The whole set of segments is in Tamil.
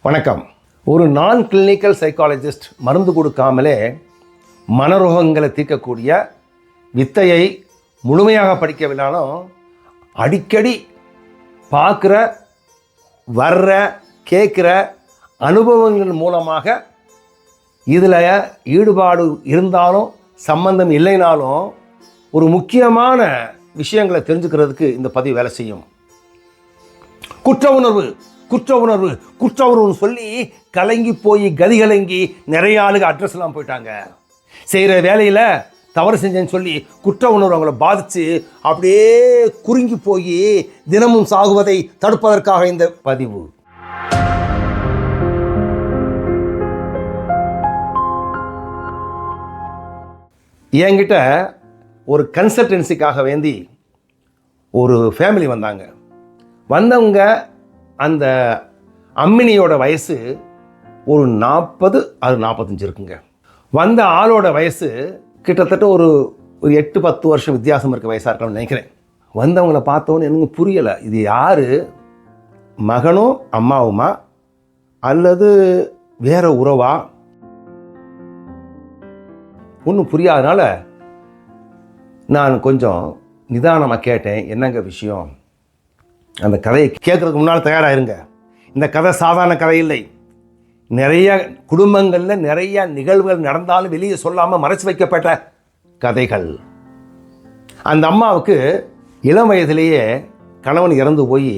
வணக்கம். ஒரு நான் கிளினிக்கல் சைக்காலஜிஸ்ட் மருந்து கொடுக்காமலே மனரோகங்களை தீர்க்கக்கூடிய வித்தையை முழுமையாக படிக்கவில்லைனாலும் அடிக்கடி பார்க்குற வர்ற கேட்குற அனுபவங்கள் மூலமாக இதில் ஈடுபாடு இருந்தாலும் சம்பந்தம் இல்லைனாலும் ஒரு முக்கியமான விஷயங்களை தெரிஞ்சுக்கிறதுக்கு இந்த பதிவு வேலை செய்யும். குற்ற உணர்வு சொல்லி கலங்கி போய் கதிகலங்கி நிறைய ஆளுங்க அட்ரஸ் எல்லாம் போயிட்டாங்க. செய்கிற வேலையில் தவறு செஞ்சேன்னு சொல்லி குற்ற உணர்வு அவங்கள பாதித்து அப்படியே குறுங்கி போய் தினமும் சாகுவதை தடுப்பதற்காக இந்த பதிவு. என்கிட்ட ஒரு கன்சல்டன்சிக்காக வேண்டி ஒரு ஃபேமிலி வந்தவங்க அந்த அம்மினியோட வயசு ஒரு 40-45 இருக்குங்க. வந்த ஆளோட வயசு கிட்டத்தட்ட ஒரு 8-10 வருஷம் வித்தியாசம் இருக்க வயசாக இருக்கணும்னு நினைக்கிறேன். வந்தவங்கள பார்த்தோன்னு எனக்கு புரியலை, இது யார், மகனும் அம்மாவுமா அல்லது வேற உறவா, ஒன்றும் புரியாதனால நான் கொஞ்சம் நிதானமாக கேட்டேன், என்னங்க விஷயம், அந்த கதையை கேட்குறதுக்கு முன்னால் தயாராகிருங்க. இந்த கதை சாதாரண கதை இல்லை. நிறைய குடும்பங்களில் நிறைய நிகழ்வுகள் நடந்தாலும் வெளியே சொல்லாமல் மறைச்சு வைக்கப்பட்ட கதைகள். அந்த அம்மாவுக்கு இளம் வயதிலேயே கணவன் இறந்து போய்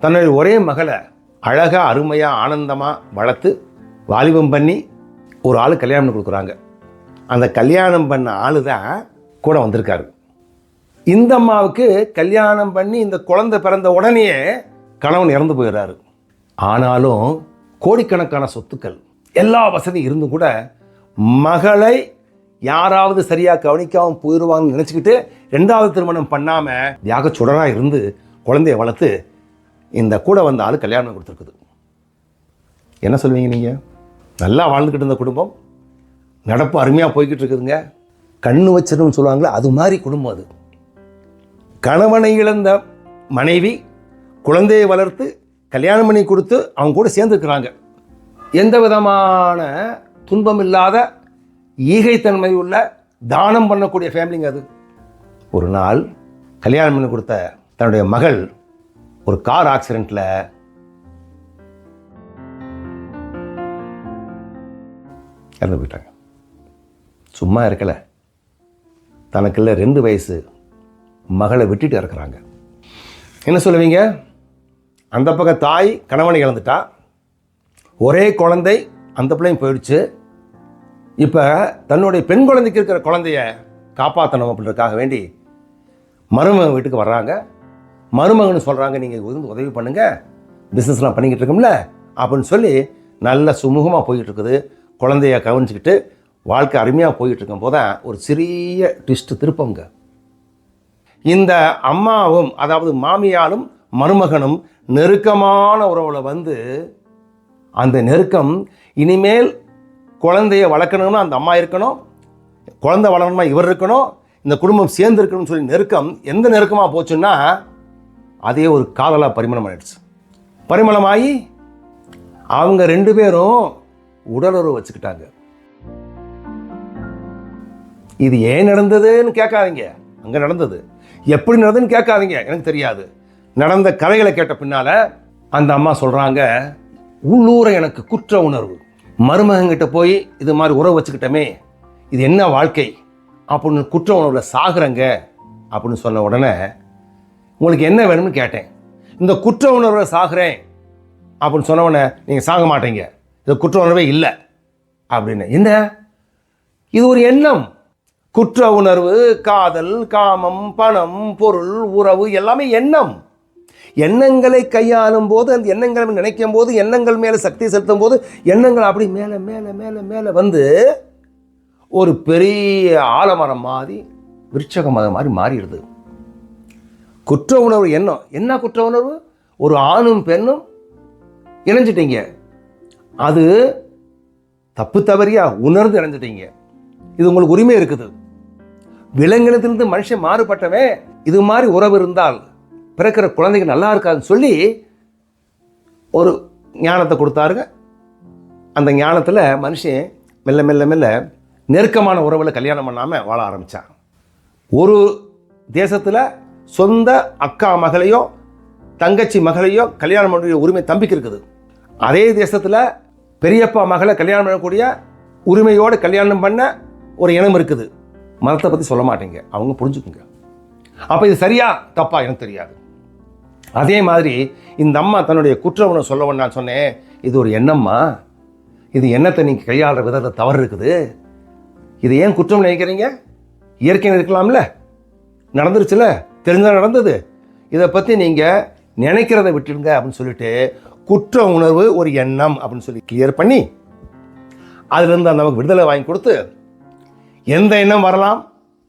தன்னுடைய ஒரே மகளை அழகாக அருமையாக ஆனந்தமாக வளர்த்து வாலிபம் பண்ணி ஒரு ஆள் கல்யாணம் பண்ணி கொடுக்குறாங்க. அந்த கல்யாணம் பண்ண ஆள் தான் கூட வந்திருக்காரு. இந்த அம்மாவுக்கு கல்யாணம் பண்ணி இந்த குழந்தை பிறந்த உடனே கணவன் இறந்து போயிடுறாரு. ஆனாலும் கோடிக்கணக்கான சொத்துக்கள் எல்லா வசதியும் இருந்தும் கூட மகளை யாராவது சரியாக கவனிக்காமல் போயிடுவாங்கன்னு நினச்சிக்கிட்டு 2வது திருமணம் பண்ணாமல் தியாக சுடராக இருந்து குழந்தைய வளர்த்து இந்த கூட வந்த ஆள் கல்யாணம் கொடுத்துருக்குது. என்ன சொல்லுவீங்க நீங்கள்? நல்லா வாழ்ந்துக்கிட்டு இருந்த குடும்பம் நடப்பு அருமையாக போய்கிட்டு இருக்குதுங்க. கண்ணு வச்சிடணும்னு சொல்லுவாங்களே, அது மாதிரி குடும்பம் அது. கணவனை இழந்த மனைவி குழந்தையை வளர்த்து கல்யாணம் பண்ணி கொடுத்து அவங்க கூட சேர்ந்துருக்கிறாங்க. எந்த விதமான துன்பம் இல்லாத ஈகைத்தன்மை உள்ள தானம் பண்ணக்கூடிய ஃபேமிலிங்க அது. ஒரு நாள் கல்யாணம் பண்ணி கொடுத்த தன்னுடைய மகள் ஒரு கார் ஆக்சிடெண்ட்டில் இறந்து போயிட்டாங்க. சும்மா இருக்கலை, தனக்குள்ள 2 வயசு மகளை விட்டுட்டு இறக்குறாங்க. என்ன சொல்லுவீங்க? அந்த பக்கம் தாய் கணவனை இழந்துட்டா, ஒரே குழந்தை அந்த பிள்ளையும் போயிடுச்சு. இப்போ தன்னுடைய பெண் குழந்தைக்கு இருக்கிற குழந்தைய காப்பாற்றணும் அப்படின்றதுக்காக வேண்டி மருமகன் வீட்டுக்கு வர்றாங்க. மருமகன் சொல்கிறாங்க, நீங்கள் உதவி பண்ணுங்கள், பிஸ்னஸ்லாம் பண்ணிக்கிட்டு இருக்கோம்ல அப்படின்னு சொல்லி நல்ல சுமூகமாக போய்கிட்டு இருக்குது. குழந்தைய கவனிச்சுக்கிட்டு வாழ்க்கை அருமையாக போய்கிட்டு இருக்கும் போது தான் ஒரு சிறிய ட்விஸ்ட்டு திருப்பங்க. இந்த அம்மாவும் அதாவது மாமியாரும் மருமகனும் நெருக்கமான உறவில் அந்த நெருக்கம் இனிமேல் குழந்தைய வளர்க்கணும்னா அந்த அம்மா இருக்கணும், குழந்தை வளரணுமா இவர் இருக்கணும், இந்த குடும்பம் சேர்ந்து இருக்கணும்னு சொல்லி நெருக்கம் எந்த நெருக்கமாக போச்சுன்னா அதே ஒரு காதலாக பரிமளம் ஆயிடுச்சு. பரிமளமாகி அவங்க 2 பேரும் உடலுறவு வச்சுக்கிட்டாங்க. இது ஏன் நடந்ததுன்னு கேட்காதீங்க, அங்கே நடந்தது. எப்படி நடந்ததுன்னு கேட்காதீங்க, எனக்கு தெரியாது. நடந்த கதைகளை கேட்ட பின்னால் அந்த அம்மா சொல்கிறாங்க, உள்ளூர எனக்கு குற்ற உணர்வு, மருமகங்கிட்ட போய் இது மாதிரி உறவு வச்சுக்கிட்டோமே, இது என்ன வாழ்க்கை அப்படின்னு குற்ற உணர்வில் சாகுறங்க அப்படின்னு சொன்ன உடனே உங்களுக்கு என்ன வேணும்னு கேட்டேன். இந்த குற்ற உணர்வில் சாகுறேன் அப்படின்னு சொன்ன உடனே நீங்கள் சாக மாட்டீங்க, இது குற்ற உணர்வே இல்லை அப்படின்னு. என்ன இது? ஒரு எண்ணம். குற்ற உணர்வு, காதல், காமம், பணம், பொருள், உறவு எல்லாமே எண்ணம். எண்ணங்களை கையாளும் போது, அந்த எண்ணங்களை நினைக்கும் போது, எண்ணங்கள் மேலே சக்தி செலுத்தும் போது எண்ணங்கள் அப்படி மேலே மேலே மேலே மேலே ஒரு பெரிய ஆலமரம் மாதிரி விருட்சகமாக மாதிரி மாறிடுது. குற்ற உணர்வு எண்ணம். என்ன குற்ற உணர்வு? ஒரு ஆணும் பெண்ணும் இணைஞ்சிட்டீங்க, அது தப்பு தவறியா உணர்ந்து இணைஞ்சிட்டீங்க, இது உங்களுக்கு உரிமை இருக்குது. விலங்கினத்திலிருந்து மனுஷன் மாறுபட்டவன் இது மாதிரி உறவு இருந்தால் பிறக்கிற குழந்தைங்க நல்லா இருக்காதுன்னு சொல்லி ஒரு ஞானத்தை கொடுத்தாருங்க. அந்த ஞானத்தில் மனுஷன் மெல்ல மெல்ல மெல்ல நெருக்கமான உறவில் கல்யாணம் பண்ணாமல் வாழ ஆரம்பித்தான். ஒரு தேசத்தில் சொந்த அக்கா மகளையோ தங்கச்சி மகளையோ கல்யாணம் பண்ணக்கூடிய உரிமை தம்பிக்கு இருக்குது. அதே தேசத்தில் பெரியப்பா மகளை கல்யாணம் பண்ணக்கூடிய உரிமையோடு கல்யாணம் பண்ண ஒரு இனம் இருக்குது. மதத்தை பற்றி சொல்ல மாட்டேங்க, அவங்க புரிஞ்சுக்குங்க. அப்போ இது சரியா தப்பா எனக்கு தெரியாது. அதே மாதிரி இந்த அம்மா தன்னுடைய குற்றவனை சொல்லவன் நான் சொன்னேன், இது ஒரு எண்ணம்மா, இது எண்ணத்தை நீங்கள் கையாளுற விதத்தில் தவறு இருக்குது, இது ஏன் குற்றம் நினைக்கிறீங்க? இயற்கையாக இருக்கலாம்ல, நடந்துருச்சுல, தெரிஞ்சால் நடந்தது, இதை பற்றி நீங்கள் நினைக்கிறத விட்டுடுங்க அப்படின்னு சொல்லிட்டு குற்ற உணர்வு ஒரு எண்ணம் அப்படின்னு சொல்லி கிளியர் பண்ணி அதுலேருந்து அந்த நமக்கு விடுதலை வாங்கி கொடுத்து, எந்த எண்ணம் வரலாம்,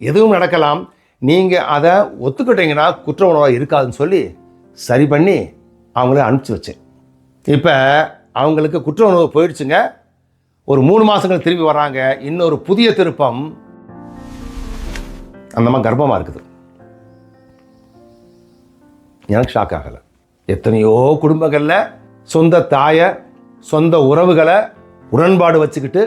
எதுவும் நடக்கலாம், நீங்கள் அதை ஒத்துக்கிட்டீங்கன்னா குற்ற உணர்வாக இருக்காதுன்னு சொல்லி சரி பண்ணி அவங்கள அனுப்பிச்சி வச்சேன். இப்போ அவங்களுக்கு குற்ற உணர்வு போயிடுச்சுங்க. ஒரு 3 மாதங்கள் திரும்பி வராங்க. இன்னொரு புதிய திருப்பம், அந்த மாதிரி கர்ப்பமாக இருக்குது. எனக்கு ஷாக் ஆகலை. எத்தனையோ குடும்பங்களில் சொந்த தாயை சொந்த உறவுகளை உடன்பாடு வச்சுக்கிட்டு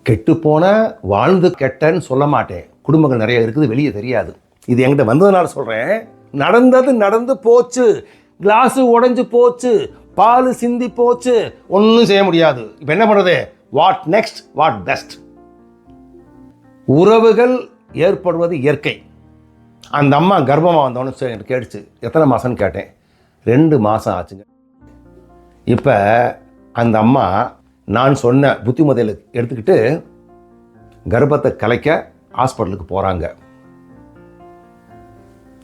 கெட்டுப்போன வாழ்ந்து கெட்டன்னு சொல்ல மாட்டேன், குடும்பங்கள் நிறைய இருக்குது, வெளியே தெரியாது. இது என்கிட்ட வந்ததுனால சொல்கிறேன். நடந்தது நடந்து போச்சு, கிளாஸு உடைஞ்சு போச்சு, பால் சிந்தி போச்சு, ஒன்றும் செய்ய முடியாது. இப்போ என்ன பண்ணுறது? What next, what best? உறவுகள் ஏற்படுவது இயற்கை. அந்த அம்மா கர்ப்பமாக வந்தோன்னு எனக்கு கேட்டுச்சு. எத்தனை மாதம்னு கேட்டேன். 2 மாதம் ஆச்சுங்க. இப்போ அந்த அம்மா நான் சொன்ன புத்திமதியில் எடுத்துக்கிட்டு கர்ப்பத்தை கலைக்க ஹாஸ்பிட்டலுக்கு போகிறாங்க.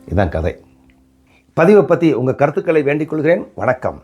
இதுதான் கதை. பதிவை பற்றி உங்கள் கருத்துக்களை வேண்டிக் கொள்கிறேன். வணக்கம்.